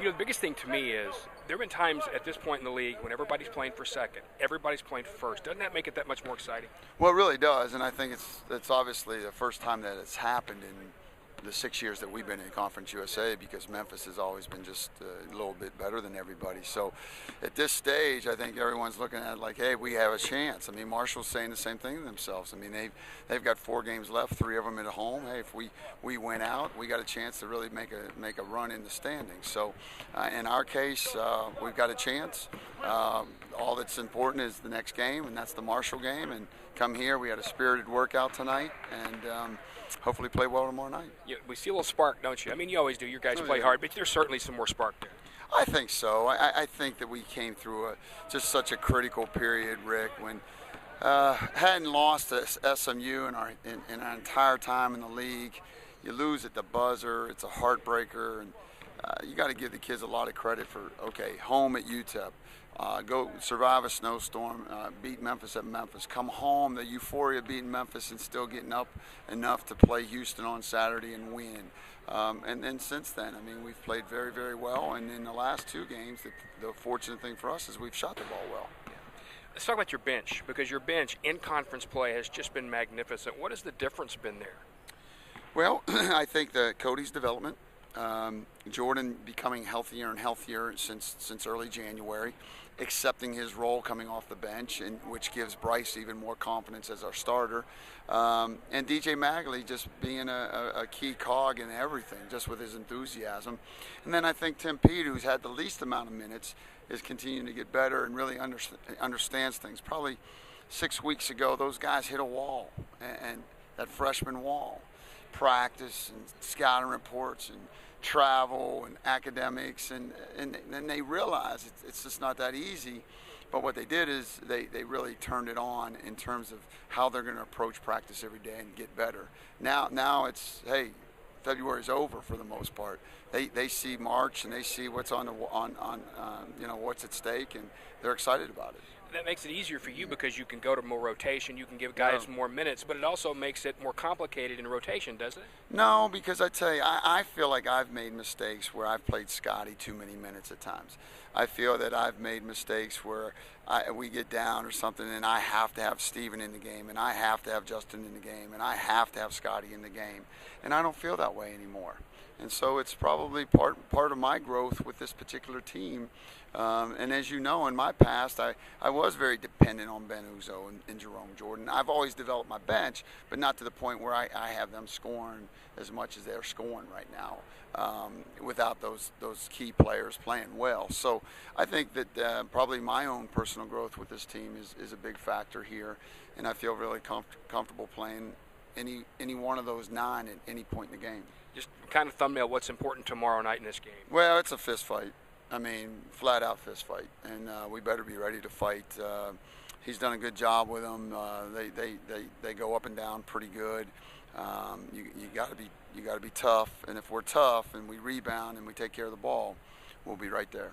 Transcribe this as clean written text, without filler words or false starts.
The biggest thing to me is there have been times at this point in the league when everybody's playing for second, everybody's playing for first. Doesn't that make it that much more exciting? Well, it really does, and I think it's obviously the first time that it's happened in the 6 years that we've been in Conference USA, because Memphis has always been just a little bit better than everybody. So at this stage, I think everyone's looking at it like, hey, we have a chance. I mean, Marshall's saying the same thing to themselves. I mean, they've got 4 games left, 3 of them at home. Hey, if we win out, we got a chance to really make a run in the standings. So in our case, we've got a chance. All that's important is the next game, and that's the Marshall game. And come here, we had a spirited workout tonight, and hopefully play well tomorrow night. Yeah, we see a little spark, don't you? I mean, you always do. Your guys play hard, but there's certainly some more spark there. I think so. I think that we came through just such a critical period, Rick, when hadn't lost to SMU in our entire time in the league. You lose at the buzzer. It's a heartbreaker, and you got to give the kids a lot of credit for, okay, home at UTEP. Go survive a snowstorm, beat Memphis at Memphis, come home, the euphoria of beating Memphis and still getting up enough to play Houston on Saturday and win. And then since then, I mean, we've played very, very well. And in the last 2 games, the fortunate thing for us is we've shot the ball well. Yeah. Let's talk about your bench, because your bench in conference play has just been magnificent. What has the difference been there? Well, I think that Cody's development, Jordan becoming healthier and healthier since early January, accepting his role coming off the bench, and which gives Bryce even more confidence as our starter, and DJ Magley just being a key cog in everything, just with his enthusiasm. And then I think Tim Pete, who's had the least amount of minutes, is continuing to get better and really understands things. Probably 6 weeks ago, those guys hit a wall, and that freshman wall. Practice and scouting reports and travel and academics, and they realize it's just not that easy. But what they did is they really turned it on in terms of how they're going to approach practice every day and get better. Now it's, hey, February's over for the most part. They see March and they see what's on what's at stake, and they're excited about it. That makes it easier for you because you can go to more rotation, you can give guys more minutes, but it also makes it more complicated in rotation, doesn't it? No, because I tell you, I feel like I've made mistakes where I've played Scotty too many minutes at times. I feel that I've made mistakes where we get down or something and I have to have Steven in the game, and I have to have Justin in the game, and I have to have Scotty in the game. And I don't feel that way anymore. And so it's probably part of my growth with this particular team. And as you know, in my past, I was very dependent on Ben Uzo and Jerome Jordan. I've always developed my bench, but not to the point where I have them scoring as much as they're scoring right now, without those key players playing well. So I think that probably my own personal growth with this team is a big factor here, and I feel really comfortable playing any one of those 9 at any point in the game. Just kind of thumbnail what's important tomorrow night in this game. Well, it's a fist fight. I mean, flat out fist fight, and we better be ready to fight. He's done a good job with them. They go up and down pretty good. You got to be tough, and if we're tough and we rebound and we take care of the ball, we'll be right there.